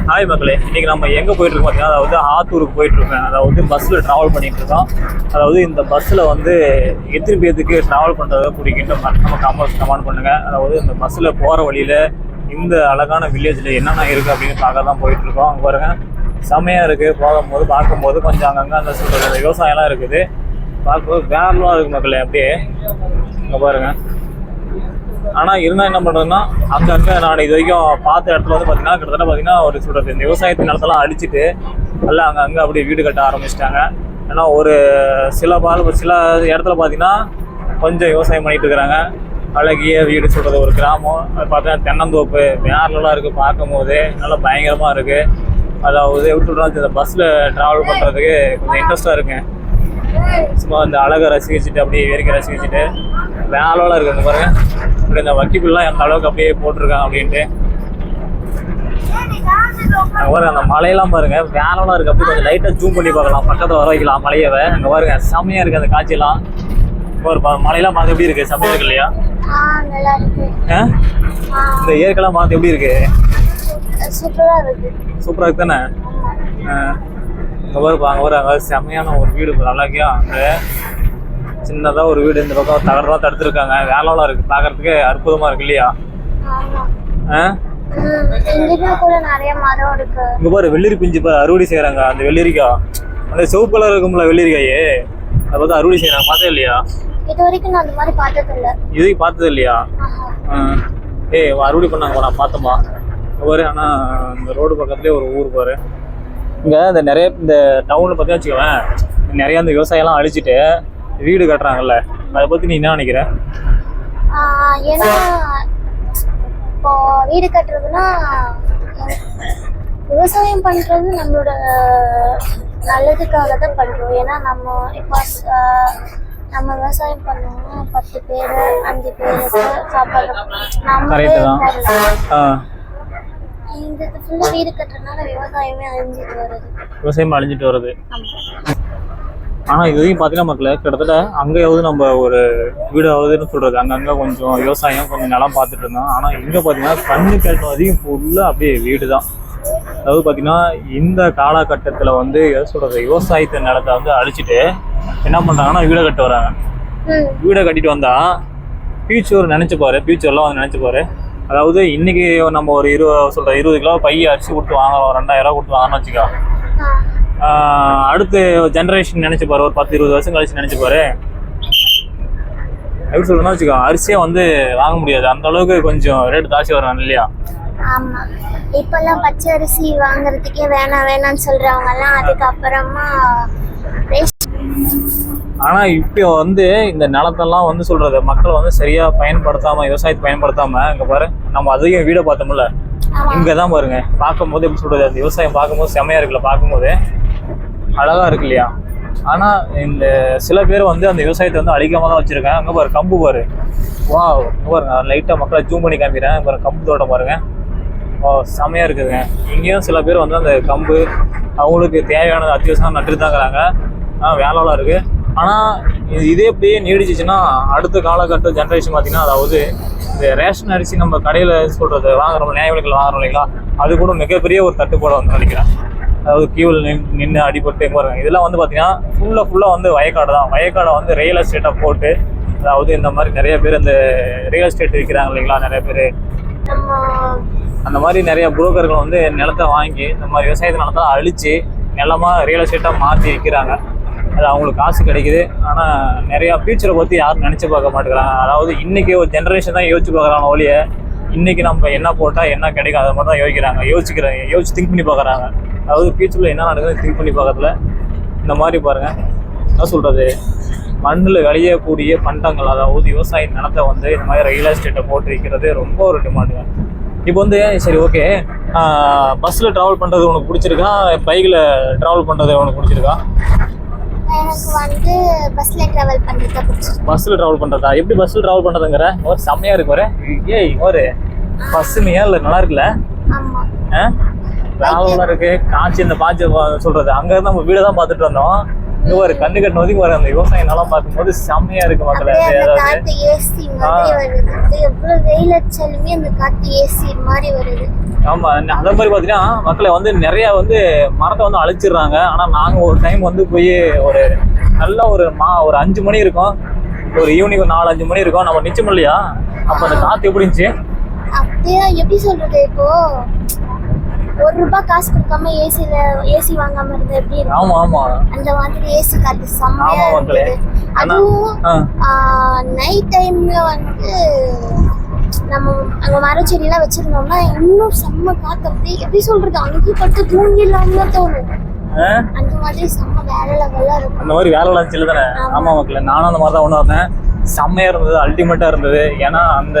Hi மக்களே, இன்னைக்கு நம்ம எங்கே போயிட்டு இருக்கோம் பார்த்தீங்கன்னா, அதாவது ஆத்தூருக்கு போயிட்டு இருக்கேன். அதாவது பஸ்ஸில் ட்ராவல் பண்ணிட்டு இருக்கோம். அதாவது இந்த பஸ்ஸில் வந்து எத்தனை பேருக்கு ட்ராவல் பண்ணுறத பிடிக்கின்ற நம்ம கமெண்ட் பண்ணுங்க. அதாவது இந்த பஸ்ஸில் போகிற வழியில் இந்த அழகான வில்லேஜில் என்னென்ன இருக்குது அப்படின்னு பார்க்க தான் போயிட்டு இருக்கோம். அங்கே பாருங்க, செமையாக இருக்குது. போகும்போது பார்க்கும்போது கொஞ்சம் அங்கங்கே அந்த சொல்கிற விவசாயம்லாம் இருக்குது. பார்க்கும்போது வேறலாம் இருக்குது மக்களே. அப்படியே இங்கே பாருங்கள். ஆனால் இருந்தால் என்ன பண்ணுறதுன்னா, அங்கங்கே நான் இது வரைக்கும் பார்த்த இடத்துல வந்து பார்த்தீங்கன்னா கிட்டத்தட்ட பார்த்தீங்கன்னா ஒரு சொல்கிறது இந்த விவசாயத்தின் நிலத்தெல்லாம் அடிச்சுட்டு எல்லாம் அங்கங்கே அப்படியே வீடு கட்ட ஆரம்பிச்சிட்டாங்க. ஏன்னா ஒரு சில இடத்துல பார்த்தீங்கன்னா கொஞ்சம் விவசாயம் பண்ணிகிட்டு இருக்கிறாங்க. அழகிய வீடு சொல்கிறது ஒரு கிராமம். அது பார்த்தீங்கன்னா தென்னந்தோப்பு வேறலாம் இருக்குது. பார்க்கும்போது நல்லா பயங்கரமாக இருக்குது. அதாவது எப்படி சொல்கிறாங்க, இந்த பஸ்ஸில் ட்ராவல் பண்ணுறதுக்கு கொஞ்சம் இன்ட்ரெஸ்ட்டாக இருக்குங்க. சும்மா இந்த அழகை ரசிச்சுட்டு அப்படியே இயற்கை ரசிச்சுட்டு வேலைலாம் இருக்குது. பாருங்க, இப்படி இந்த வக்கிப்புலாம் எந்த அளவுக்கு அப்படியே போட்டிருக்காங்க அப்படின்ட்டு. பாருங்க, அந்த மலையெல்லாம் பாருங்க வேலைலாம் இருக்குது. அப்படியே கொஞ்சம் லைட்டாக ஜூம் பண்ணி பார்க்கலாம், பக்கத்தில் வர வைக்கலாம் மலையவை. அங்கே பாருங்க செம்மையாக இருக்குது அந்த காட்சியெல்லாம். ஒரு மலையெல்லாம் பார்த்து எப்படி இருக்குது? செம்மையாக இருக்கு இல்லையா? இந்த இயற்கைலாம் பார்த்து எப்படி இருக்கு? சூப்பராக இருக்கு தானே? அங்கே செம்மையான ஒரு வீடு அழகியா. அங்கே சின்னதாக ஒரு வீடு, இந்த பக்கம் தகரெல்லாம் தடுத்துருக்காங்க. வேலைலாம் இருக்குது, பார்க்கறதுக்கு அற்புதமாக இருக்கு இல்லையா? இங்கே பாரு, வெள்ளரி பிஞ்சு பாரு அறுவடை செய்கிறாங்க. அந்த வெள்ளரிக்காய், அந்த சிவப்பு கலர் இருக்கும்ல வெள்ளரிக்காயே, அதை பார்த்து அறுவடை செய்கிறாங்க. பார்த்தே இல்லையா? இது வரைக்கும் நான் அந்த மாதிரி பார்த்தது இல்லையா? அறுவடை பண்ணாங்க, நான் பார்த்தோமா பாரு. ஆனால் இந்த ரோடு பக்கத்துலேயே ஒரு ஊர் பாரு. இங்கே இந்த நிறைய இந்த டவுனில் பார்த்தீங்கன்னா வச்சுக்கோவேன், நிறையா இந்த விவசாயம்லாம் அழிச்சிட்டு வீடு கட்டுறாங்கல்ல, அதை பற்றி நீ என்ன நினைக்கிற? ஏன்னா இப்போ வீடு கட்டுறதுன்னா விவசாயம் பண்ணுறது நம்மளோட நல்லதுக்காக தான் பண்ணுறோம். ஏன்னா நம்ம இப்போ நம்ம விவசாயம் பண்ணோம்னா 10 பேர் 5 பேருக்கு சாப்பாடு நம்ம இந்த ஃபுல்லாக வீடு கட்டுறதுனால விவசாயமே அழிஞ்சிட்டு வருது. ஆனால் இது வரைக்கும் பார்த்தீங்கன்னா மக்களே, கிட்டத்தட்ட அங்கேயாவது நம்ம ஒரு வீடாவதுன்னு சொல்கிறது, அங்கங்கே கொஞ்சம் விவசாயம் கொஞ்சம் நிலம் பார்த்துட்டு இருந்தோம். ஆனால் இங்கே பார்த்தீங்கன்னா கண்ணு கேட்டும் அதிகம் ஃபுல்லாக அப்படியே வீடு தான். அதாவது பார்த்தீங்கன்னா இந்த காலகட்டத்தில் வந்து எதை சொல்கிறது, விவசாயத்தை நிலத்தை வந்து அழிச்சிட்டு என்ன பண்ணுறாங்கன்னா வீடை கட்ட வராங்க. வீடை கட்டிட்டு வந்தால் ஃபியூச்சர் நினச்சிப்பாரு, ஃபியூச்சர்லாம் வந்து நினச்சிப்பாரு. அதாவது இன்றைக்கி நம்ம ஒரு 20 கிலோ பை அரிசி கொடுத்து வாங்குறோம், 2000 கொடுத்து வாங்கணும்னு வச்சுக்கோ. அடுத்து ஜென்ரேஷன் நினச்சிப்பாரு, ஒரு 10-20 வருஷம் கழிச்சு நினச்சிப்பாரு. எப்படி சொல்றேன்னா வச்சுக்கோ, அரிசியே வந்து வாங்க முடியாது, அந்த அளவுக்கு கொஞ்சம் ரேட்டு ஜாஸ்தி வரும் இல்லையா? ஆமா, இப்பெல்லாம் பச்சை அரிசி வாங்குறதுக்கே வேணாம்னு சொல்றவங்கலாம் அதுக்கப்புறமா. ஆனால் இப்போ வந்து இந்த நிலத்தெல்லாம் வந்து சொல்கிறது மக்கள் வந்து சரியாக பயன்படுத்தாமல், விவசாயத்தை பயன்படுத்தாமல், இங்கே பாரு நம்ம அதிகம் வீடை பார்த்தோம்ல, இங்கே தான் பாருங்க. பார்க்கும்போது எப்படி சொல்கிறது, அந்த விவசாயம் பார்க்கும்போது செம்மையாக இருக்குல்ல, பார்க்கும்போது அழகாக இருக்கு இல்லையா? ஆனால் இந்த சில பேர் வந்து அந்த விவசாயத்தை வந்து அழிக்காம தான் வச்சுருக்கேன். அங்கே பாரு கம்பு பாரு, வா பாருங்க, லைட்டாக மக்களை ஜூம் பண்ணி காமிக்கிறேன் பாருங்க. கம்பு தோட்டம் பாருங்க, செம்மையாக இருக்குதுங்க. இங்கேயும் சில பேர் வந்து அந்த கம்பு அவங்களுக்கு தேவையானது அத்தியாவசியம் நட்டு தாங்கிறாங்க. வேலைலாம் இருக்குது. ஆனால் இதே அப்படியே நீடிச்சிச்சுன்னா அடுத்த காலகட்ட ஜென்ரேஷன் பார்த்திங்கன்னா, அதாவது இந்த ரேஷன் அரிசி நம்ம கடையில் சொல்கிறது வாங்குறோம், நியாய விலைகள் வாங்குறோம் இல்லைங்களா, அது கூட மிகப்பெரிய ஒரு தட்டுப்பாடு வந்து நினைக்கிறேன். அதாவது கியூவில் நின்று அடிபட்டு எங்கே வருங்க. இதெல்லாம் வந்து பார்த்திங்கன்னா ஃபுல்லாக வந்து வயக்காடு தான். வயக்காடை வந்து ரியல் எஸ்டேட்டாக போட்டு, அதாவது இந்த மாதிரி நிறைய பேர் இந்த ரியல் எஸ்டேட் விற்கிறாங்க இல்லைங்களா, நிறைய பேர் அந்த மாதிரி நிறைய புரோக்கர்கள் வந்து நிலத்தை வாங்கி இந்த மாதிரி விவசாயத்தை நிலத்தை அழித்து நிலமாக ரியல் எஸ்டேட்டாக மாற்றி விற்கிறாங்க. அது அவங்களுக்கு காசு கிடைக்குது. ஆனால் நிறையா ஃபியூச்சரை பற்றி யாரும் நினச்சி பார்க்க மாட்டேங்கிறாங்க. அதாவது இன்றைக்கி ஒரு ஜென்ரேஷன் தான் யோசிச்சு பார்க்குறாங்க ஒழிய, இன்றைக்கி நம்ம என்ன போட்டால் என்ன கிடைக்கும் அதை மட்டும் தான் யோசிச்சு திங்க் பண்ணி பார்க்குறாங்க. அதாவது ஃபியூச்சரில் என்ன நடக்குதுன்னு திங்க் பண்ணி பார்க்கறதுல இந்த மாதிரி பாருங்கள், என்ன சொல்கிறது, மண்ணில் விளையக்கூடிய பண்டங்கள், அதாவது விவசாய நிலத்தை வந்து இந்த மாதிரி ரியல் எஸ்டேட்டை போட்டு வைக்கிறது ரொம்ப ஒரு டிமாண்டுங்க. இப்போ வந்து சரி ஓகே, பஸ்ஸில் ட்ராவல் பண்ணுறது உனக்கு பிடிச்சிருக்கா, பைக்கில் ட்ராவல் பண்ணுறது உனக்கு பிடிச்சிருக்கா? எனக்கு வந்து பஸ்ஸில் ட்ராவல் பண்ணுறதா? எப்படி பஸ்ஸில் ட்ராவல் பண்ணுறதுங்கிற ஒரு செம்மையாக இருக்கு. ஒரு பஸ்ஸுமையா இல்லை, நல்லா இருக்குல்ல? வேலைலாம் இருக்குது. காய்ச்சி இந்த பாய்ச்சி சொல்கிறது, அங்கே இருந்து நம்ம வீடை தான் பார்த்துட்டு வந்தோம். இங்க ஒரு கண்ணு கட்டின ஒதுக்கி வர அந்த விவசாயம் நல்லா பார்க்கும்போது செம்மையா இருக்கு மக்களே. அப்படியே அந்த காத்து ஏசி மாதிரி வருது. எவ்வளவு வெயில் அடிச்சாலுமே அந்த காத்து ஏசி மாதிரி வருது. ஆமா, அதே மாதிரி பாத்தீங்கன்னா மக்களை வந்து நிறைய வந்து மரத்தை வந்து அழிச்சிடுறாங்க. ஆனா நாங்க ஒரு டைம் வந்து போய் ஒரு நல்ல ஒரு 5 மணி இருக்கும், ஒரு ஈவினிங் ஒரு 4-5 மணி இருக்கும், நம்ம நிச்சயம் இல்லையா? அப்ப அந்த காத்து எப்படி இருந்துச்சு? அப்படியே எப்படி சொல்றது, இப்போ ₹1 காசு கொடுக்காம ஏசி வாங்காம இருந்தா எப்படி இருக்கும்? ஆமா ஆமா, அந்த மாதிரி ஏசி காத்து செம்மையா ஆமா மக்களே. இருந்தது. அதுவும் நைட் டைம்ல வந்து நம்ம அங்க மரச்செடி எல்லாம் வச்சிருந்தோம்னா இன்னும் செம்ம காத்து. அப்படி எப்படி சொல்றது, அங்கேயும் பட்டு தூங்கிடலாம்னு தோணும். அந்த மாதிரி செம்ம வேற லெவலா இருக்கும். அந்த மாதிரி வேலை இருந்துச்சு தானே? ஆமா மக்களே, நானும் அந்த மாதிரி தான் ஒண்ணு வந்தேன். செம்மையா இருந்தது, அல்டிமேட்டா இருந்தது. ஏன்னா அந்த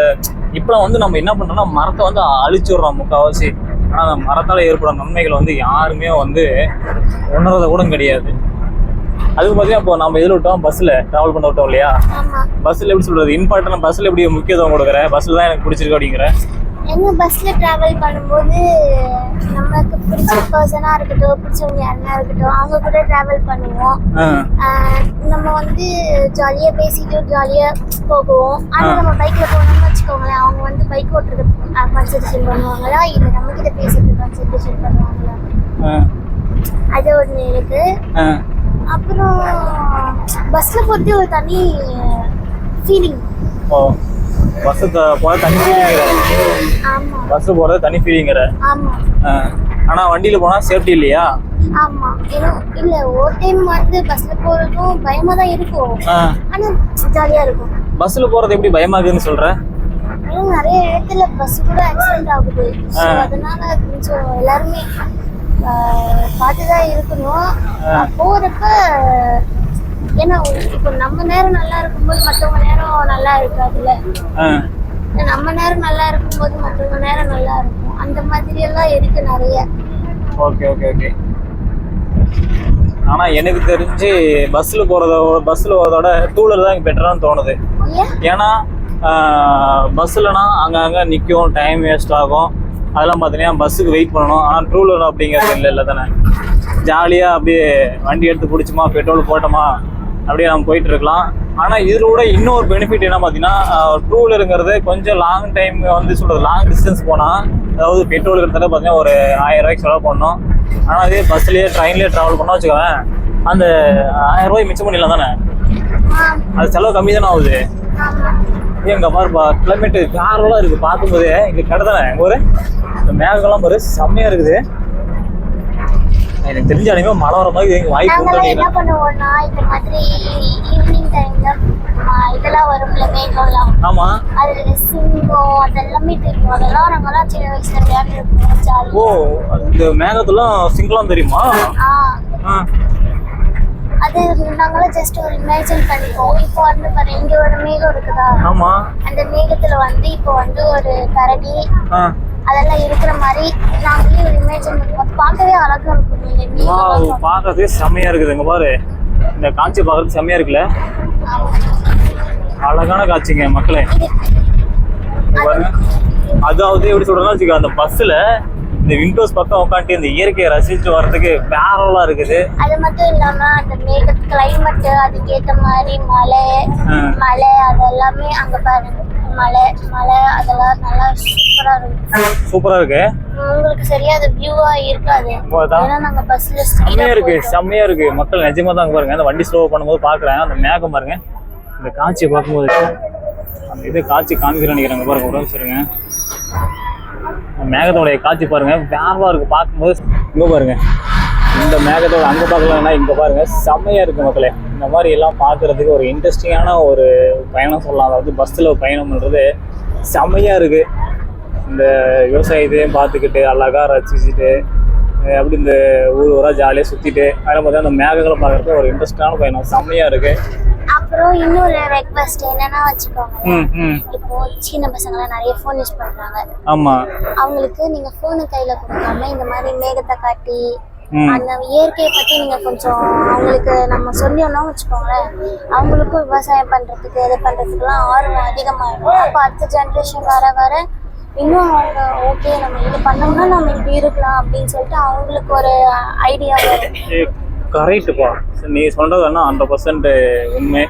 இப்பெல்லாம் வந்து நம்ம என்ன பண்றோம்னா மரத்தை வந்து அழிச்சுடுறோம் முக்கால்வாசி. ஆனா அந்த மரத்தால ஏற்படும் நன்மைகள் வந்து யாருமே வந்து உணர்றத கூட கிடையாது. அதுக்கு பார்த்தீங்கன்னா இப்போ நம்ம இதில் விட்டோம், பஸ்ஸில் ட்ராவல் பண்ண விட்டோம் இல்லையா? பஸ்ஸில் எப்படி சொல்றது, இம்பார்ட்டன் பஸ்ஸில் எப்படி முக்கியத்துவம் கொடுக்குறேன், பஸ்ஸில் தான் எனக்கு பிடிச்சிருக்கு அப்படிங்கிற. எங்க பஸ்ல டிராவல் பண்ணும்போது நமக்கு பிடிச்ச பர்சனா இருக்கட்டும், பிடிச்சவங்க யாருன்னா இருக்கட்டும், அவங்க கூட டிராவல் பண்ணுவோம். நம்ம வந்து ஜாலியா பேசிட்டு ஜாலியா போகுவோம். ஆனா நம்ம பைக்ல போனோம்னு வச்சுக்கோங்களேன், அவங்க வந்து பைக் ஓட்டுறது கான்சென்ட்ரேஷன் பண்ணுவாங்களா இல்ல நம்ம கிட்ட பேசுறது கான்சென்ட்ரேஷன் பண்ணுவாங்களா, அது ஒண்ணு இருக்கு. அப்புறம் பஸ்ல போறது ஒரு தனி ஃபீலிங். பஸ் போறது தனி ஃபீலிங்கிற. ஆமா, பஸ் போறது தனி ஃபீலிங்கிற. ஆமா. ஆனா வண்டியில போனா சேஃப்டி இல்லையா? ஆமா, இல்ல ஒரு டைம் வந்து பஸ்ல போறதும் பயமா தான் இருக்கும். ஆனா ஜாலியா இருக்கும். பஸ்ல போறது எப்படி பயமா இருக்குன்னு சொல்ற? நிறைய இடத்துல பஸ் கூட ஆக்சிடென்ட் ஆகுது. அதனால கொஞ்சம் எல்லாருமே பார்த்துதான் இருக்கணும் போறப்ப. ஏன்னா இப்போ நம்ம நேரம் நல்லா இருக்கும்போது மற்றவங்க நேரம் நல்லா இருக்காதுல்ல. நம்ம நேரம் நல்லா இருக்கும்போது மற்றவங்க நேரம் நல்லா இருக்கும். அந்த மாதிரி எல்லாம் இருக்கு நிறைய. Okay okay okay. ஆனா எனக்கு தெரிஞ்சு பஸ்ல போறதோட டூ வீலர் தான் பெட்டரானு தோணுது. ஏன்னா பஸ்லனா அங்கங்க நிற்கும், டைம் வேஸ்ட் ஆகும். அதெல்லாம் பார்த்தீங்கன்னா பஸ்ஸுக்கு வெயிட் பண்ணணும். ஆனால் டூ வீலர் அப்படிங்கிறது இல்லை தானே. ஜாலியாக அப்படியே வண்டி எடுத்து பிடிச்சோமா, பெட்ரோல் போட்டோமா, அப்படியே நம்ம போயிட்டு இருக்கலாம். ஆனால் இதில் கூட இன்னொரு பெனிஃபிட் என்ன பார்த்தீங்கன்னா, டூ வீலருங்கிறது கொஞ்சம் லாங் டைம் வந்து சொல்கிறது, லாங் டிஸ்டன்ஸ் போனால், அதாவது பெட்ரோல் இருக்கிறத பார்த்தீங்கன்னா ஒரு 1000 ரூபாய்க்கு செலவு பண்ணணும். ஆனால் அதே பஸ்லேயே ட்ரெயின்லேயே ட்ராவல் பண்ணோம் வச்சுக்கோவேன், அந்த 1000 ரூபாய் மிச்சம் பண்ணிடலாம் தானே. அது செலவு கம்மி தானே ஆகுது. எங்க பாருப்பா கிளைமேட் வேறெல்லாம் இருக்கு பார்க்கும்போது. இங்க கடை தானே ஒரு இந்த மேகங்கள்லாம் பாரு செம்மையா இருக்குது. எனக்கு தெரிஞ்ச அனைவரும் மழை வர மாதிரி வாய்ப்பு. என்ன பண்ணுவோம்னா இந்த மாதிரி ஈவினிங் டைம்ல இதெல்லாம் வரும்ல மேகம்லாம். ஆமா, அதுல சிங்கம் அதெல்லாமே தெரியும். அதெல்லாம் நாங்கெல்லாம் சின்ன வயசுல விளையாண்டுருக்கோம் ஜாலியா. ஓ, இந்த மேகத்தெல்லாம் சிங்கம்லாம் தெரியுமா? அது நாங்களாம் ஜஸ்ட் ஒரு இமேஜின் பண்ணிப்போம். இப்போ வந்து பாரு, இங்க ஒரு மேகம் இருக்குதா? ஆமா. அந்த மேகத்துல வந்து இப்போ வந்து ஒரு கரடி அதெல்லாம் இருக்கிற மாதிரி நாங்களே ஒரு இமேஜின் பண்ணுவோம். பார்க்கவே அழகா இருக்கும். பார்க்கறதே செம்மையா இருக்குது. இங்க பாரு, இந்த காட்சி பார்க்கறது செம்மையா இருக்குல்ல. அழகான காட்சிங்க மக்களே. அதாவது எப்படி சொல்றதுன்னா வச்சுக்க, அந்த பஸ்ல இந்த விண்டோஸ் பக்கம் உட்காந்து இந்த இயற்கையை ரசிச்சுட்டு வர்றதுக்கு வேறலா இருக்குது. அது மட்டும் இல்லாம அந்த மேக கிளைமேட் அதுக்கேற்ற மாதிரி மலை அதெல்லாமே அங்க பாருங்க. மலை அதெல்லாம் நல்லா சூப்பரா இருக்கு. சூப்பரா இருக்கு. உங்களுக்கு சரியா அது வியூவா இருக்காது. ஏன்னா நாங்க பஸ்ல செம்மையா இருக்கு மக்கள். நிஜமா தான் பாருங்க, அந்த வண்டி ஸ்லோ பண்ணும்போது பாக்குறேன் அந்த மேகம் பாருங்க. இந்த காட்சியை பார்க்கும்போது அந்த இது காட்சி காமிக்கிறேன் நினைக்கிறாங்க பாருங்க. ஒரு நிமிஷம் இருங்க. மேகத்தோடைய காட்சி பாருங்க, வேறவா இருக்கு பார்க்கும்போது. இங்க பாருங்க, இந்த மேகத்தோட அங்க பார்க்கலாம்னா இங்க பாருங்க செம்மையா இருக்கு மக்களே. இந்த மாதிரி எல்லாம் பார்க்கறதுக்கு ஒரு இன்ட்ரெஸ்டிங்கான ஒரு பயணம் சொல்லலாம். அதாவது பஸ்ஸில் பயணம் பண்ணுறது செம்மையா இருக்கு. இந்த விவசாயத்தையும் பார்த்துக்கிட்டு அழகா ரசிச்சுட்டு அப்படி இந்த ஊராக ஜாலியாக சுற்றிட்டு அதில் பார்த்தா அந்த மேகங்களை பார்க்குறது ஒரு இன்ட்ரெஸ்டான பயணம் செம்மையா இருக்கு. அப்புறம் இன்னொரு ரெக்வெஸ்ட் என்னன்னா வச்சுக்கோங்க, இப்போ சின்ன பசங்க நிறைய போன் யூஸ் பண்றாங்க. ஆமா, அவங்களுக்கு நீங்க போனை கையில கொடுக்காம இந்த மாதிரி மேகத்தை காட்டி அந்த இயற்கையை பத்தி நீங்க கொஞ்சம் அவங்களுக்கு நம்ம சொன்னோம்னா வச்சுக்கோங்களேன், அவங்களுக்கும் விவசாயம் பண்றதுக்கு இது பண்றதுக்குலாம் ஆர்வம் அதிகமாகிடும். அப்போ அடுத்த ஜென்ரேஷன் வர இன்னும் அவங்க ஓகே நம்ம இது பண்ணோம்னா நம்ம இப்படி இருக்கலாம் அப்படின்னு சொல்லிட்டு அவங்களுக்கு ஒரு ஐடியா வரும். கரெக்டுப்பா. நீ சொல்றது என்ன 100% உண்மை.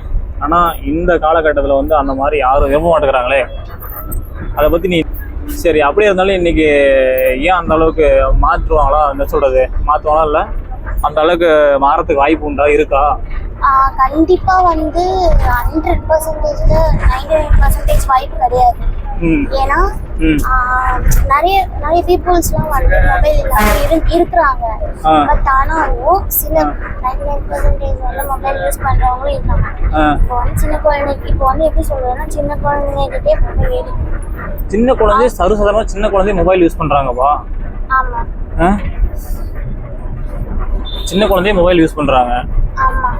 ஆனா இந்த காலகட்டத்தில் வந்து அந்த மாதிரி யாரும் விரும்ப மாட்டேங்கிறாங்களே. அதை பத்தி நீ சரி அப்படியே இருந்தாலும் இன்னைக்கு ஏன் அந்த அளவுக்கு மாற்றுவாங்களா? என்ன சொல்றது, மாற்றுவாங்களா இல்லை அந்த அளவுக்கு மாறத்துக்கு வாய்ப்பு உண்டா இருக்கா? கண்டிப்பா வந்து 100%ல 99% வாய்ப்பு கிடையாது. ஏன்னா நிறைய பீப்புள்ஸ்லாம் வந்து மொபைல் இல்லாம இருக்கிறாங்க. பட் ஆனாலும் சில 99% வந்து மொபைல் யூஸ் பண்றவங்களும் இருக்காங்க. இப்போ வந்து சின்ன குழந்தைக்கு இப்போ வந்து எப்படி சொல்றதுன்னா சின்ன குழந்தைகிட்டே மொபைல் இருக்கு. சின்ன குழந்தை சர்வசாதாரணமா சின்ன குழந்தை மொபைல் யூஸ் பண்றாங்கப்பா. ஆமா, சின்ன குழந்தைய மொபைல் யூஸ் பண்றாங்க. ஆமா.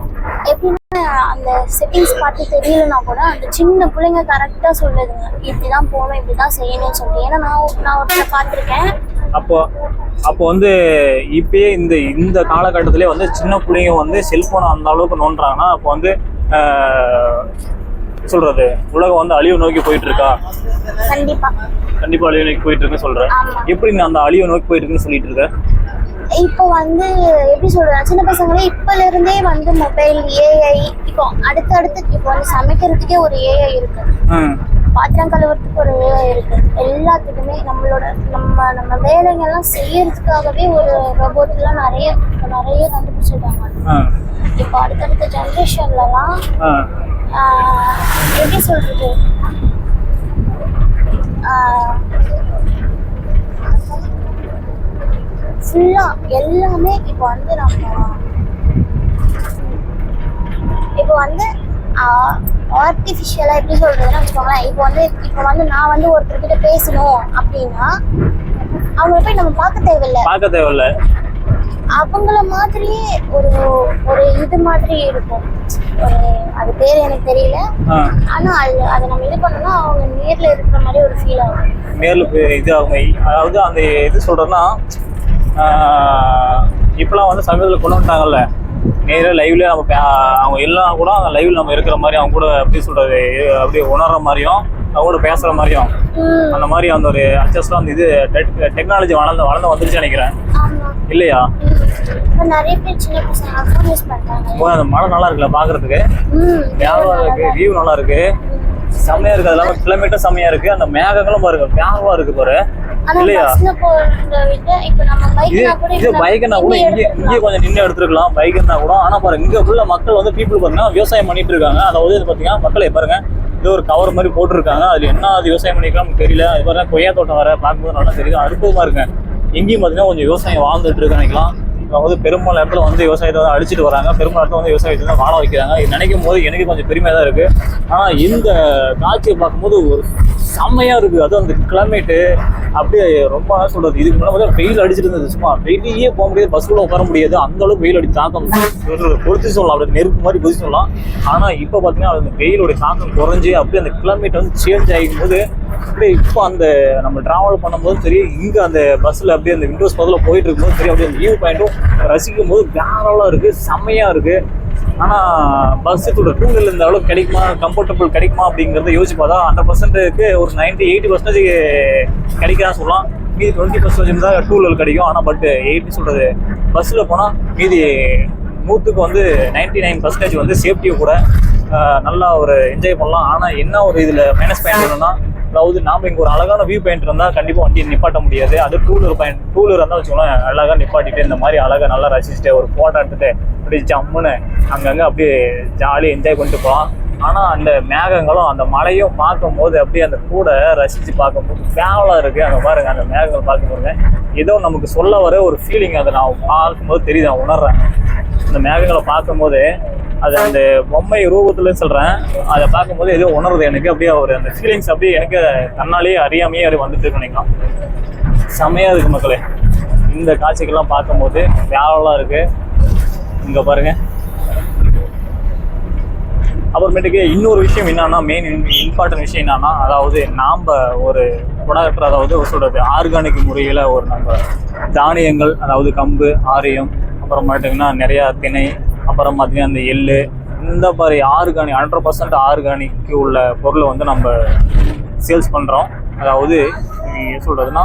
எப்படின்னா அந்த செட்டிங்ஸ் பார்த்து தெரியலனா கூட அந்த சின்ன பிள்ளைங்க கரெக்டா சொல்லுதுங்க, இப்படிதான் போகணும், இப்படிதான் செய்யணும்னு சொல்லிட்டு. ஏன்னா நான் ஒருத்தரை பார்த்துருக்கேன். அப்போ வந்து இப்பயே இந்த காலகட்டத்திலே வந்து சின்ன பிள்ளைங்க வந்து செல்போனை அந்த அளவுக்கு நோண்டுறாங்கன்னா அப்போ வந்து சொல்றது உலகம் வந்து அழிவு நோக்கி போயிட்டு இருக்கா? கண்டிப்பா அழிவு நோக்கி போயிட்டு இருக்குன்னு சொல்றேன். எப்படி நான் அந்த அழிவு நோக்கி போயிட்டு இருக்குன்னு சொல்லிட்டு இருக்கேன்? இப்போ வந்து எப்படி சொல்றேன், சின்ன பசங்களே இப்பல இருந்தே வந்து மொபைல், ஏஐ, இப்போ அடுத்தடுத்து இப்போ வந்து சமைக்கிறதுக்கே ஒரு ஏஐ இருக்கு, பாத்திரம் கழுவுறதுக்கு ஒரு ஏஐ இருக்கு. எல்லாத்துக்குமே நம்ம வேலைங்கெல்லாம் செய்யறதுக்காகவே ஒரு ரோபோட்லாம் நிறைய கண்டுபிடிச்சிருக்காங்க. இப்போ அடுத்தடுத்த ஜெனரேஷன்லலாம் எப்படி சொல்றது, ஃபுல்லா எல்லாமே இப்போ வந்து ஆர்டிஃபிஷியலா எப்படி சொல்றதுன்னு வச்சுக்கோங்களேன். இப்போ வந்து நான் வந்து ஒருத்தர்கிட்ட பேசணும் அப்படின்னா அவங்கள போய் நம்ம பார்க்க தேவையில்லை. அவங்கள மாதிரியே ஒரு இது மாதிரி இருக்கும். அது பேர் எனக்கு தெரியல. ஆனா அதை நம்ம இது பண்ணோம்னா அவங்க நேர்ல இருக்கிற மாதிரி ஒரு ஃபீல் ஆகும். நேர்ல இது அவங்க அதாவது அந்த இது சொல்றதுன்னா இப்பெல்லாம் வந்து சமீபத்தில் கொண்டு வந்துட்டாங்கல்ல, நேராக லைவ்ல நம்ம அவங்க எல்லாம் கூட அந்த லைவ்ல நம்ம இருக்கிற மாதிரி அவங்க கூட எப்படி சொல்றது அப்படியே உணர்ற மாதிரியும் அவங்க கூட பேசுற மாதிரியும் அந்த மாதிரி அந்த ஒரு அட்ஜஸ்ட்லாம் அந்த இது டெக்னாலஜி வளர்ந்து வந்துருச்சு நினைக்கிறேன், இல்லையா? நிறைய பேர் சின்ன பசங்க யூஸ் பண்றாங்க. அந்த மழை நல்லா இருக்குல்ல பாக்குறதுக்கு, வியாபாரம் இருக்கு, வியூ நல்லா இருக்கு, செம்மையா இருக்கு. அது இல்லாம கிலோமீட்டர் செம்மையா இருக்கு. அந்த மேகங்களும் பாருங்க வியாபாரம் இருக்கு பாரு, இல்லையா? இது பைக்னா கூட இங்கே கொஞ்சம் நின்று எடுத்துருக்கலாம் பைக்னா கூட. ஆனா பாருங்க இங்க உள்ள மக்கள் வந்து பீப்புள் பாத்தீங்கன்னா விவசாயம் பண்ணிட்டு இருக்காங்க. அதாவது பாத்தீங்கன்னா மக்களை பாருங்க இது ஒரு கவர் மாதிரி போட்டுருக்காங்க. அதுல என்ன அது விவசாயம் பண்ணிருக்கான்னு தெரியல. அது பாருங்க கொய்யா தோட்டம் வர பார்க்கும்போது நல்லா தெரியுது, அற்புதமா இருக்கு. எங்கேயும் பாத்தீங்கன்னா கொஞ்சம் விவசாயம் வாழ்ந்துட்டு இருக்கு நினைக்கலாம். வந்து பெரும்பாலும் இடத்துல வந்து விவசாயத்தை வந்து அழிச்சிட்டு வராங்க, பெரும்பாலும் இடத்துல வந்து விவசாயத்தை தான் வாழ வைக்கிறாங்க. இது நினைக்கும் போது எனக்கு கொஞ்சம் பெருமையாக தான் இருக்கு. ஆனால் இந்த காட்சியை பார்க்கும்போது ஒரு செம்மையா இருக்கு. அதுவும் அந்த கிளைமேட்டு அப்படியே ரொம்ப சொல்றது. இதுக்கு முன்னாடி வெயில் அடிச்சிட்டு இருந்தது, சும்மா வெளியே போக முடியாது, பஸ்ஸுக்குள்ள உட்கார முடியாது, அந்த அளவுக்கு வெயில் அடி தாக்கம் பொறுத்து சொல்லலாம், அப்படி நெருப்பு மாதிரி பொறுத்து சொல்லலாம். ஆனால் இப்போ பார்த்தீங்கன்னா அந்த வெயிலோட தாக்கம் குறைஞ்சி அப்படியே அந்த கிளைமேட் வந்து சேஞ்ச் ஆகும் போது அப்படியே இப்போ அந்த நம்ம டிராவல் பண்ணும்போது சரி, இங்கே அந்த பஸ்ஸில் அப்படியே அந்த விண்டோஸ் பதில் போயிட்டு இருக்கும்போது சரி, அப்படியே அந்த வியூ பாயிண்ட்டும் ரசிக்கும் போது வேறலாம் இருக்குது, செம்மையாக இருக்குது. ஆனால் பஸ்ஸுக்கு டூ வீலர் இந்த அளவுக்கு கிடைக்குமா, கம்ஃபர்டபுள் கிடைக்குமா அப்படிங்கிறத யோசிச்சு பார்த்தா 100%க்கு ஒரு 90-80% கிடைக்காதுன்னு சொல்லலாம். மீதி 20% தான் டூ வீலர் கிடைக்கும். ஆனால் பட் 80 சொல்கிறது பஸ்ஸில் போனால் மீதி 100க்கு வந்து 99% வந்து சேஃப்டியை கூட நல்லா ஒரு என்ஜாய் பண்ணலாம். ஆனால் என்ன ஒரு இதில் மைனஸ் பாயிண்ட் என்னன்னா, அதாவது நாம இங்கே ஒரு அழகான வியூ பாயிண்ட் இருந்தால் கண்டிப்பாக வண்டியை நிப்பாட்ட முடியாது. அது டூ வீலர் இருந்தால் வச்சுக்கோங்களேன், அழகாக நிப்பாட்டிட்டு இந்த மாதிரி அழகாக நல்லா ரசிச்சுட்டு ஒரு ஃபோட்டோ எடுத்துட்டு அப்படியே ஜம்முன்னு அங்கங்கே அப்படியே ஜாலியாக என்ஜாய் பண்ணிட்டு போகலாம். ஆனால் அந்த மேகங்களும் அந்த மழையும் பார்க்கும்போது அப்படியே அந்த கூட ரசித்து பார்க்கும்போது ஃபேவலாக இருக்குது. அங்கே பாருங்கள் அந்த மேகங்கள் பார்க்கும்போது ஏதோ நமக்கு சொல்ல வர ஒரு ஃபீலிங் அதை நான் பார்க்கும்போது தெரியுது, நான் உணர்றேன். அந்த மேகங்களை பார்க்கும்போது அது அந்த பொம்மை ரூபத்துலன்னு சொல்கிறேன், அதை பார்க்கும்போது ஏதோ உணருது எனக்கு. அப்படியே ஒரு அந்த ஃபீலிங்ஸ் அப்படியே எனக்கு தன்னாலேயே அறியாமையே அது வந்துட்டு நினைக்கலாம். செம்மையாக இருக்குது மக்களே. இந்த காட்சிகள்லாம் பார்க்கும்போது வேலைலாம் இருக்குது. இங்கே பாருங்கள். அப்புறமேட்டுக்கு இன்னொரு விஷயம் என்னன்னா, மெயின் இம்பார்ட்டன்ட் விஷயம் என்னன்னா, அதாவது நாம் ஒரு ப்ராடக்ட், அதாவது சொல்கிறது ஆர்கானிக் முறையில் ஒரு நம்ம தானியங்கள், அதாவது கம்பு, ஆரியம், அப்புறமேட்டுக்குன்னா நிறையா திணை, அப்புறம் பார்த்தீங்கன்னா அந்த எள்ளு, இந்த மாதிரி ஆர்கானிக் 100% ஆர்கானிக் உள்ள பொருளை வந்து நம்ம சேல்ஸ் பண்ணுறோம். அதாவது சொல்கிறதுனா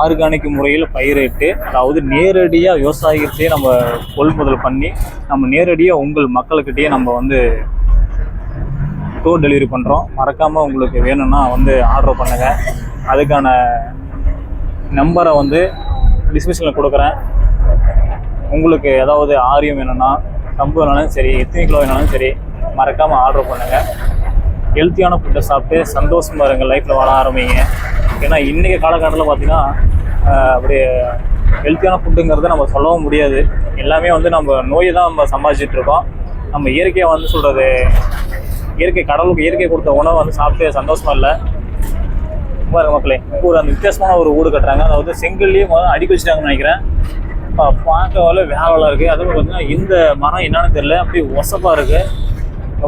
ஆர்கானிக் முறையில் பயிரிட்டு, அதாவது நேரடியாக விவசாயிகிட்டே நம்ம கொள்முதல் பண்ணி நம்ம நேரடியாக உங்கள் மக்கள்கிட்டயே நம்ம வந்து டோர் டெலிவரி பண்ணுறோம். மறக்காமல் உங்களுக்கு வேணும்னா வந்து ஆர்டர் பண்ணுங்கள். அதுக்கான நம்பரை வந்து டிஸ்கிரிப்ஷனில் கொடுக்குறேன். உங்களுக்கு ஏதாவது ஆரியம் வேணும்னா, கம்பு வேணாலும் சரி, எத்தனை கிலோ வேணாலும் சரி, மறக்காமல் ஆர்டர் பண்ணுங்கள். ஹெல்த்தியான ஃபுட்டை சாப்பிட்டு சந்தோஷமாக இருங்க, லைஃப்பில் வாழ ஆரம்பிங்க. ஏன்னா இன்றைக்கி காலகட்டத்தில் பார்த்திங்கன்னா அப்படியே ஹெல்த்தியான ஃபுட்டுங்கிறத நம்ம சொல்லவும் முடியாது. எல்லாமே வந்து நம்ம நோயை தான் நம்ம சம்பாதிச்சிட்ருக்கோம். நம்ம இயற்கையை வந்து சொல்கிறது, இயற்கை கடவுளுக்கு இயற்கை கொடுத்த உணவை வந்து சாப்பிட்டு சந்தோஷமாக இல்லை. பாருங்க மக்களே, ஒரு அந்த வித்தியாசமான ஒரு ஊடு கட்டுறாங்க. அதாவது செங்கல்லையும் அடிக்க வச்சுட்டாங்கன்னு நினைக்கிறேன். பார்க்கவே வேலை இருக்குது. அதுவும் பார்த்தீங்கன்னா இந்த மரம் என்னன்னு தெரியல, அப்படியே ஒசப்பாக இருக்குது.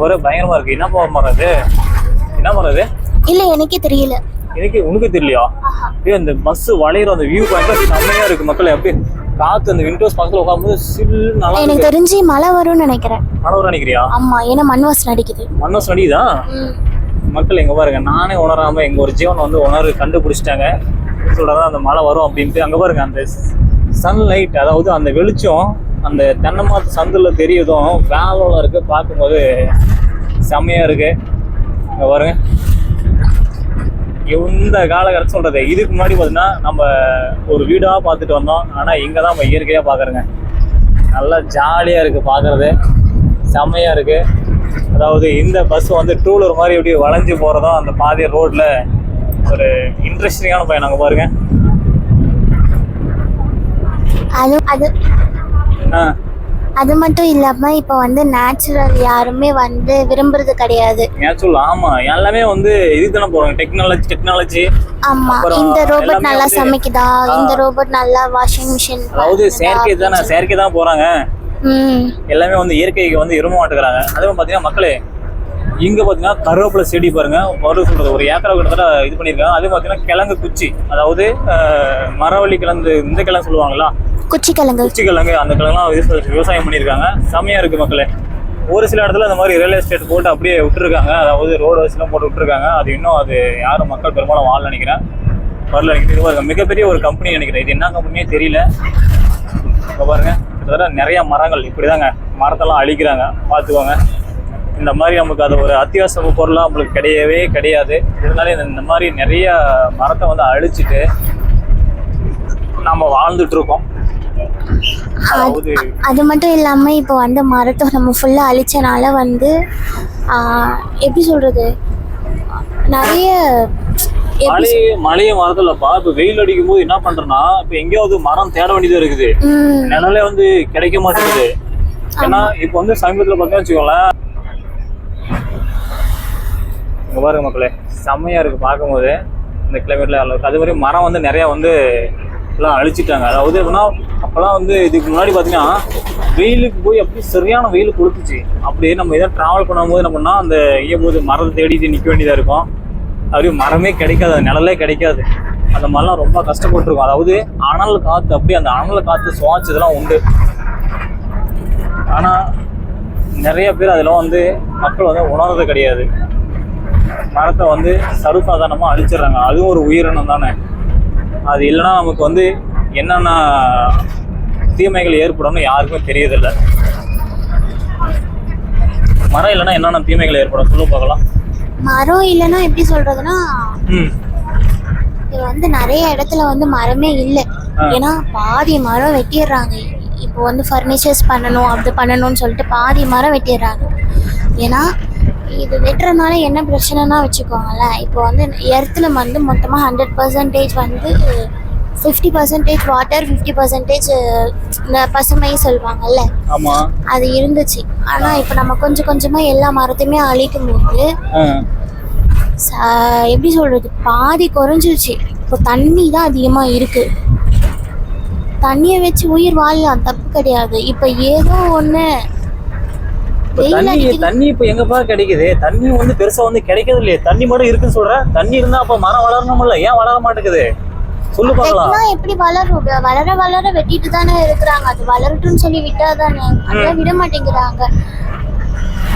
வர பயங்கரமாக இருக்குது. என்ன மரம் இது? என்ன மரம் இது? இல்லை, எனக்கே தெரியல. உனக்கு தெரியலையா? அப்படியே அந்த பஸ் வளையிற அந்த வியூ பாயிண்ட் செம்மையாக இருக்குது மக்களே. அப்படியே காற்று அந்த விண்டோஸ் பக்கத்தில் உட்காந்து சில் நல்லா. எனக்கு தெரிஞ்சு மழை வரும்னு நினைக்கிறேன். மழை வரும் நினைக்கிறியா? ஆமாம், ஏன்னா மண் வாசனை அடிக்குது. மண் வாசனை அடிக்குதா? மக்கள் எங்கே பாருங்க, நானே உணராமல் எங்கள் ஒரு ஜீவன் வந்து கண்டுபிடிச்சிட்டாங்க. சொல்கிறதா அந்த மழை வரும் அப்படின்ட்டு. அங்கே பாருங்க, அந்த சன்லைட், அதாவது அந்த வெளிச்சம் அந்த தென்னை மரத்து சந்தில் தெரியதும் வேலையில் இருக்குது. பார்க்கும்போது செம்மையாக இருக்குது. இங்கே பாருங்க, இந்த காலகட்டம் சொல்கிறது. இதுக்கு முன்னாடி பார்த்தீங்கன்னா நம்ம ஒரு வீடாக பார்த்துட்டு வந்தோம். ஆனால் இங்கே தான் நம்ம இயற்கையாக பார்க்குறோங்க. நல்லா ஜாலியாக இருக்குது, பார்க்குறது செம்மையாக இருக்குது. அதாவது இந்த பஸ் வந்து டூலர் மாதிரி எப்படி வளைஞ்சு போகிறதும் அந்த பாதி ரோட்டில் ஒரு இன்ட்ரெஸ்டிங்கான பயணம். அங்கே பாருங்க. அது மட்டும் இல்லாம இப்போ வந்து நேச்சுரல் யாருமே வந்து விரும்புறது கிடையாது. நேச்சுரல், ஆமா, எல்லாமே வந்து இதுக்கு தானே போறாங்க. டெக்னாலஜி. ஆமா, இந்த ரோபோட் நல்லா சமைக்குதா, இந்த ரோபோட் நல்லா வாஷிங் மிஷின், அதாவது செயற்கை தான் போறாங்க. எல்லாமே வந்து இயற்கைக்கு வந்து விரும்ப மாட்டேங்கிறாங்க. அதே பாத்தீங்கன்னா மக்களே, இங்க பாத்தீங்கன்னா கருவேப்பிலை செடி பாருங்க, சொல்றது ஒரு ஏக்கரை கிட்டத்தட்ட இது பண்ணிருக்காங்க. அதே பாத்தீங்கன்னா கிழங்கு குச்சி, அதாவது மரவள்ளி கிழங்கு, இந்த கிழங்கு சொல்லுவாங்களா, குச்சி கிழங்கு, அந்த கிழங்குலாம் விவசாயம் பண்ணியிருக்காங்க. செம்மையா இருக்கு மக்களே. ஒரு சில இடத்துல இந்த மாதிரி ரியல் எஸ்டேட் போட்டு அப்படியே விட்டுருக்காங்க. அதாவது ரோடு வச்சுலாம் போட்டு விட்டுருக்காங்க. அது இன்னும் அது யாரும் மக்கள் பெரும்பாலும் வாழ நினைக்கிறேன், வரல நினைக்கிறேன். இது மிகப்பெரிய ஒரு கம்பெனி நினைக்கிறேன். இது என்ன கம்பெனியே தெரியல. இப்போ பாருங்க, கிட்டத்தட்ட நிறைய மரங்கள் இப்படிதாங்க, மரத்தெல்லாம் அழிக்கிறாங்க. பார்த்துக்கோங்க. இந்த மாதிரி நமக்கு அது ஒரு அத்தியாவசிய பொருளாக நம்மளுக்கு கிடையவே கிடையாது. இதனால இந்த மாதிரி நிறைய மரத்தை வந்து அழிச்சிட்டு நம்ம வாழ்ந்துட்டு இருக்கோம். அது மட்டும் இல்லாம இப்போ வந்து மரத்தை நம்ம ஃபுல்லா அழிச்சனால வந்து எப்படி சொல்றது, நிறைய மழைய மரத்துலப்பா. இப்ப வெயில் அடிக்கும் போது என்ன பண்றேன்னா, இப்ப எங்கேயாவது மரம் தேட வேண்டியதா இருக்குது. நிழலே வந்து கிடைக்க மாட்டேங்குது. ஏன்னா இப்ப வந்து சமீபத்துல பார்த்தீங்கன்னா வச்சுக்கோங்களேன், இங்க பாருங்க மக்களே, செம்மையா இருக்கு பார்க்கும்போது இந்த கிளைமேட்ல அளவுக்கு. அதே மாதிரி மரம் வந்து நிறைய வந்து எல்லாம் அழிச்சிட்டாங்க. அதாவது எப்படின்னா, அப்போல்லாம் வந்து இதுக்கு முன்னாடி பார்த்தீங்கன்னா வெயிலுக்கு போய் அப்படி சரியான வெயில் கொளுத்துச்சு. அப்படியே நம்ம எதாவது ட்ராவல் பண்ணும்போது என்ன பண்ணால் அந்த எங்கே போது மரத்தை தேடிட்டு நிற்க வேண்டியதாக இருக்கும். அப்படியே மரமே கிடைக்காது, நிழலே கிடைக்காது. அந்த மாதிரிலாம் ரொம்ப கஷ்டப்பட்டுருக்கும். அதாவது அனல் காற்று, அப்படியே அந்த அனல் காற்று சுவாச்சதெல்லாம் உண்டு. ஆனால் நிறைய பேர் அதெல்லாம் வந்து மக்கள் வந்து உணர்றது கிடையாது. மரத்தை வந்து சர்வசாதாரணமாக அழிச்சிடுறாங்க. அதுவும் ஒரு உயிரினம் தானே. அது இல்லைன்னா நமக்கு வந்து என்னென்ன தீமைகள் ஏற்படும்னு யாருக்குமே தெரியதில்லை. மரம் இல்லைன்னா என்னென்ன தீமைகள் ஏற்படும் சொல்லு பார்க்கலாம். மரம் இல்லைன்னா எப்படி சொல்றதுன்னா, இது வந்து நிறைய இடத்துல வந்து மரமே இல்லை. ஏன்னா பாதி மரம் வெட்டிடுறாங்க. இப்போ வந்து ஃபர்னிச்சர்ஸ் பண்ணணும், அப்படி பண்ணணும்னு சொல்லிட்டு பாதி மரம் வெட்டிடுறாங்க. ஏன்னா இது வெட்டுறதுனால என்ன பிரச்சனைனா வச்சுக்கோங்களேன், இப்போ வந்து எர்த்தில் வந்து மொத்தமாக 100% வந்து 50% வாட்டர், 50% இந்த பசுமை சொல்லுவாங்கல்ல, அது இருந்துச்சு. ஆனால் இப்போ நம்ம கொஞ்சம் கொஞ்சமாக எல்லா மரத்தையுமே அழிக்கும் போது எப்படி சொல்றது, பாதி குறைஞ்சிருச்சு. இப்போ தண்ணி தான் அதிகமாக இருக்கு. தண்ணியை வச்சு உயிர் வாழலாம், தப்பு கிடையாது. இப்போ ஏதோ ஒன்று தண்ணி இப்ப எங்கப்பா கிடைக்குது? தண்ணி வந்து பெருசா வந்து கிடைக்கிறது இல்லையே. தண்ணி மட்டும் இருக்குன்னு சொல்ற. தண்ணி இருந்தா அப்ப மரம் வளரணும்ல, ஏன் வளர மாட்டேங்குது சொல்லு பார்க்கலாம். எப்படி வளரும்? வளர வளர வெட்டிட்டு தானே இருக்கிறாங்க. அது வளரட்டும்னு சொல்லி விட்டா தானே, அதெல்லாம் விட மாட்டேங்கிறாங்க.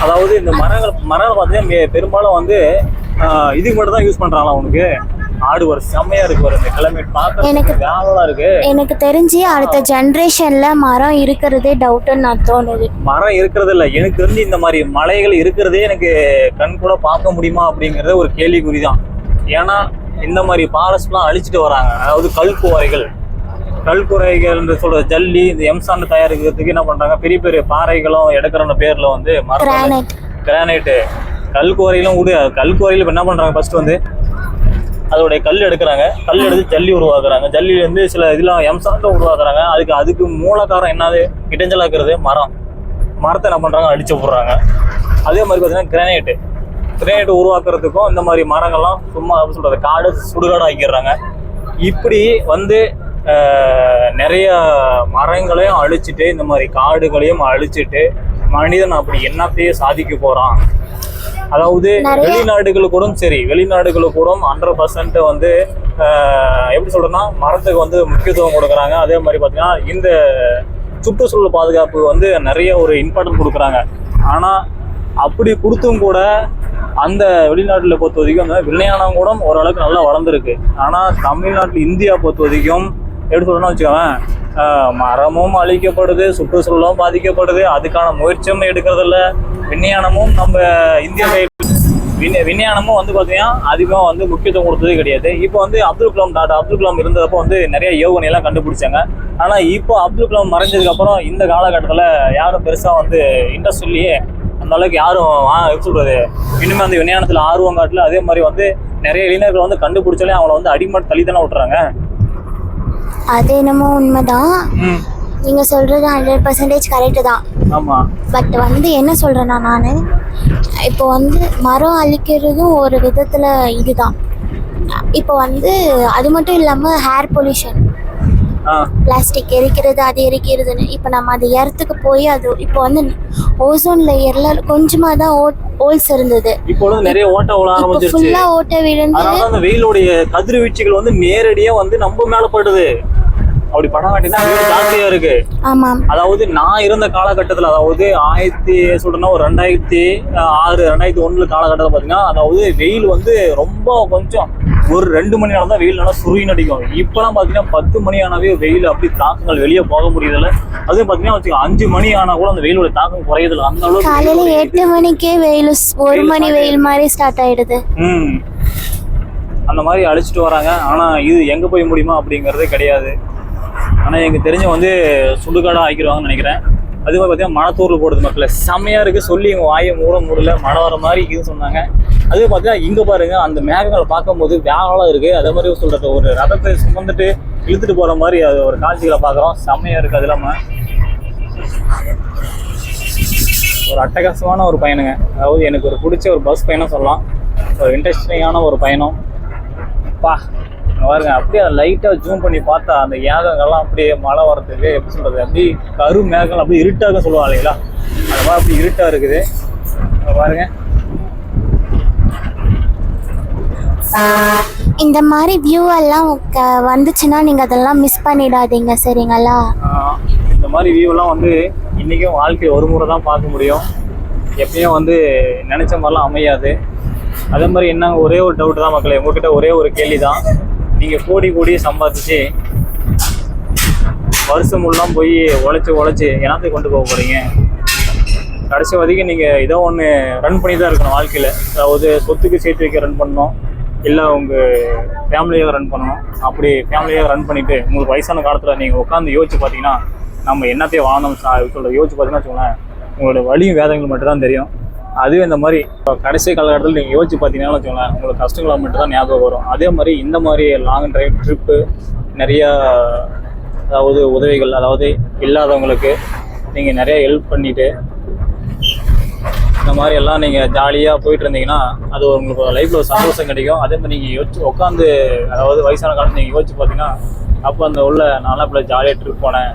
அதாவது இந்த மரங்கள் பார்த்தீங்கன்னா பெரும்பாலும் வந்து இதுக்கு மட்டும் தான் யூஸ் பண்றாங்களா உனக்கு? ஆடு ஒரு செம்மையா இருக்கு ஒரு இந்த கிளைமேட் பார்க்கறதுக்கு வேலைலாம் இருக்கு. எனக்கு தெரிஞ்சு அடுத்த ஜென்ரேஷன்ல மரம் இருக்கிறதே டவுட்னு நான் தோணுது. மரம் இருக்கிறது இல்ல, எனக்கு தெரிஞ்சு இந்த மாதிரி மலைகள் இருக்கிறதே எனக்கு கண் கூட பார்க்க முடியுமா அப்படிங்கறது ஒரு கேள்விக்குறிதான். ஏன்னா இந்த மாதிரி ஃபாரஸ்ட்லாம் அழிச்சிட்டு வராங்க. அதாவது கல்குறைகள் சொல்ற ஜல்லி இந்த எம்சாண்ட் தயாரிக்கிறதுக்கு என்ன பண்றாங்க, பெரிய பெரிய பாறைகளும் எடுக்கிற பேர்ல வந்து மரம் கிரானைட்டு கல்குறையிலும் கூட கல்குறையில என்ன பண்றாங்க, ஃபர்ஸ்ட் வந்து அதோடைய கல் எடுக்கிறாங்க, கல் எடுத்து ஜல்லி உருவாக்குறாங்க, ஜல்லியில இருந்து சில இதெல்லாம் எம்சாண்டை உருவாக்குறாங்க. அதுக்கு மூல காரணம் என்னது, இடைஞ்சலாக்குறது மரத்தை என்ன பண்றாங்க, அடிச்சு விடுறாங்க. அதே மாதிரி பார்த்தீங்கன்னா கிரானைட் உருவாக்குறதுக்கும் இந்த மாதிரி மரங்கள்லாம் சும்மா எப்படி சொல்றது காடு சுடுகாடு ஆக்கிடுறாங்க. இப்படி வந்து நிறைய மரங்களையும் அழிச்சிட்டு இந்த மாதிரி காடுகளையும் அழிச்சிட்டு மனிதன் அப்படி என்னத்தையே சாதிக்க போறான். அதாவது வெளிநாடுகளுக்கு கூட 100% வந்து எப்படி சொல்றேன்னா மரத்துக்கு வந்து முக்கியத்துவம் கொடுக்குறாங்க. அதே மாதிரி பார்த்தீங்கன்னா இந்த சுற்றுச்சூழல் பாதுகாப்பு வந்து நிறைய ஒரு இம்பார்ட்டன்ட் கொடுக்குறாங்க. ஆனா அப்படி கொடுத்தும் கூட அந்த வெளிநாட்டில் பொறுத்த வரைக்கும் அந்த விஞ்ஞானம் கூட ஓரளவுக்கு நல்லா வளர்ந்துருக்கு. ஆனால் தமிழ்நாட்டில் இந்தியா பொறுத்த வரைக்கும் எப்படி சொல்லணும்னு வச்சுக்கோங்க, மரமும் அழிக்கப்படுது, சுற்றுச்சூழலும் பாதிக்கப்படுது, அதுக்கான முயற்சியும் எடுக்கிறது இல்லை. விஞ்ஞானமும் நம்ம இந்திய விஞ்ஞானமும் வந்து பார்த்தீங்கன்னா அதிகமாக வந்து முக்கியத்துவம் கொடுத்ததே கிடையாது. இப்போ வந்து டாக்டர் அப்துல் கலாம் இருந்தப்போ வந்து நிறைய ஏவுகணையெல்லாம் கண்டுபிடிச்சாங்க. ஆனால் இப்போ அப்துல் கலாம் மறைஞ்சதுக்கப்புறம் இந்த காலகட்டத்தில் யாரும் பெருசாக வந்து இன்ட்ரெஸ்ட் இல்லையே, அந்த அளவுக்கு யாரும் எப்படி சொல்றது இனிமேல் அந்த விஞ்ஞானத்தில் ஆர்வம் காட்டல. அதே மாதிரி வந்து நிறைய இளைஞர்கள் வந்து கண்டுபிடிச்சாலே அவங்கள வந்து அடிமட் தள்ளி தானே விட்டுறாங்க. அது என்னமோ உண்மைதான், நீங்க சொல்றது 100% கரெக்டு தான். ஆமா, பட் வந்து என்ன சொல்றேன்னா நான் இப்போ வந்து மரம் அழிக்கிறதும் ஒரு விதத்துல இதுதான். இப்போ வந்து அது மட்டும் இல்லாம ஹேர் பொல்யூஷன், பிளாஸ்டிக் எரிக்கிறதுன்னு இப்போ நம்ம அது எர்த்துக்கு போய் அது இப்போ வந்து ஓசோன் லேயர்ல கொஞ்சமா தான் ஹோல்ஸ் இருந்தது. இப்போ நிறைய ஓட்ட விழ ஆரம்பிச்சிருச்சு, ஃபுல்லா ஓட்ட விழுந்து அதனால அந்த வெயிலுடைய கதிர்வீச்சுகள் வந்து நேரடியா வந்து நம்ம மேல படுது. அப்படி படம் காட்டினா ஜாஸ்தியா இருக்கு. ஆமாம், அதாவது நான் இருந்த காலகட்டத்தில், அதாவது ஒரு 2006 2001 காலகட்டத்தில் பார்த்தீங்கன்னா அதாவது வெயில் வந்து ரொம்ப கொஞ்சம் ஒரு 2 மணி நேரம் தான் வெயில் நல்லா சுருங்கி அடிக்கும். இப்பெல்லாம் பார்த்தீங்கன்னா 10 மணி ஆனாவே வெயில் அப்படி தாக்கங்கள் வெளியே போக முடியதில்ல. அதுவும் பார்த்தீங்கன்னா 5 மணி ஆனா கூட அந்த வெயிலோட தாக்கம் குறையதில்லை. அந்த அளவுக்கு காலையில 8 மணிக்கே வெயில் 1 மணி வெயில் மாதிரி ஸ்டார்ட் ஆயிடுது. அந்த மாதிரி அழிச்சிட்டு வராங்க. ஆனா இது எங்க போய் முடியுமா அப்படிங்கறதே கிடையாது. ஆனால் எனக்கு தெரிஞ்ச வந்து சுடுகாடாக ஆக்கிடுவாங்கன்னு நினைக்கிறேன். அதே மாதிரி பார்த்தீங்கன்னா மணத்தூரில் போடுறது மக்களை செம்மையாக இருக்குது, சொல்லி எங்கள் வாயை மூடல, மழை வர மாதிரி இருக்குதுன்னு சொன்னாங்க. அதே பார்த்தீங்கன்னா இங்கே பாருங்கள், அந்த மேகங்களை பார்க்கும்போது வேகலாம் இருக்குது. அதே மாதிரி சொல்கிறது ஒரு ரதத்தை சுமந்துட்டு இழுத்துட்டு போகிற மாதிரி அது ஒரு காட்சிகளை பார்க்குறோம், செம்மையாக இருக்குது. அது இல்லாமல் ஒரு அட்டகாசமான ஒரு பயணங்க. அதாவது எனக்கு ஒரு பிடிச்ச ஒரு பஸ் பயணம் சொல்லலாம், ஒரு இன்ட்ரெஸ்டிங்கான ஒரு பயணம். பாருங்க, அப்படியே லைட்டாக ஜூம் பண்ணி பார்த்தா அந்த மேகங்கள்லாம் அப்படியே மழை வரதுக்கு எப்படி சொல்றது, அப்படி கரு மேகங்கள் அப்படியே இருட்டாக சொல்லுவாங்க இல்லைங்களா, அந்த மாதிரி அப்படி இருட்டா இருக்குது. பாருங்க, இந்த மாதிரி வியூ எல்லாம் வந்துச்சுன்னா நீங்க அதெல்லாம் மிஸ் பண்ணிடாதீங்க, சரிங்களா? இந்த மாதிரி வியூ எல்லாம் வந்து இன்னைக்கும் வாழ்க்கை ஒரு முறை தான் பார்க்க முடியும். எப்பயும் வந்து நினைச்ச மாதிரிலாம் அமையாது. அதே மாதிரி என்ன ஒரே ஒரு டவுட் தான் மக்களே, உங்ககிட்ட ஒரே ஒரு கேள்வி தான். நீங்கள் கோடி சம்பாதிச்சு வருஷம் முல்லாம் போய் உழைச்சி என்னத்துக்கு கொண்டு போக போகிறீங்க? கடைசி வரைக்கும் நீங்கள் ஏதோ ஒன்று ரன் பண்ணி தான் இருக்கணும் வாழ்க்கையில். அதாவது சொத்துக்கு சேர்த்து வைக்க ரன் பண்ணணும், இல்லை உங்கள் ஃபேமிலியாக ரன் பண்ணணும். அப்படி ஃபேமிலியாக ரன் பண்ணிவிட்டு உங்களுக்கு வயசான காலத்தில் நீங்கள் உட்காந்து யோசிச்சு பார்த்தீங்கன்னா நம்ம என்னத்தையும் வாங்கணும் சொல்கிற யோசிச்சு பார்த்தீங்கன்னா வச்சுக்கோங்களேன், உங்களோட வலியும் வேதனைகள் மட்டும் தான் தெரியும். அதுவே இந்த மாதிரி கடைசி காலகட்டத்தில் நீங்கள் யோசிச்சு பார்த்தீங்கன்னா வச்சுக்கோங்களேன், உங்களுக்கு கஷ்டங்களை மட்டும் தான் ஞாபகம் வரும். அதே மாதிரி இந்த மாதிரி லாங் டிரைவ் ட்ரிப்பு நிறையா, அதாவது உதவிகள், அதாவது இல்லாதவங்களுக்கு நீங்கள் நிறைய ஹெல்ப் பண்ணிவிட்டு இந்த மாதிரி எல்லாம் நீங்கள் ஜாலியாக போயிட்டு இருந்தீங்கன்னா அது உங்களுக்கு லைஃப்பில் ஒரு சந்தோஷம் கிடைக்கும். அதே மாதிரி நீங்கள் யோசிச்சு உட்காந்து, அதாவது வயசான காலத்தில் நீங்கள் யோசிச்சு பார்த்தீங்கன்னா அப்போ அந்த நான்லாம் இப்போ ஜாலியாக ட்ரிப் போனேன்,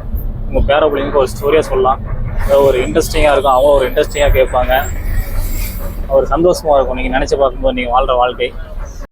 உங்கள் பேர பிள்ளைங்களுக்கு ஒரு ஸ்டோரியாக சொல்லலாம். ஒரு இன்ட்ரெஸ்டிங்காக இருக்கும், அவங்க ஒரு இன்ட்ரெஸ்டிங்காக கேட்பாங்க, ஒரு சந்தோஷமாக இருக்கும் நீங்கள் நினச்சி பார்க்கும்போது நீங்கள் வாழ்கிற வாழ்க்கை.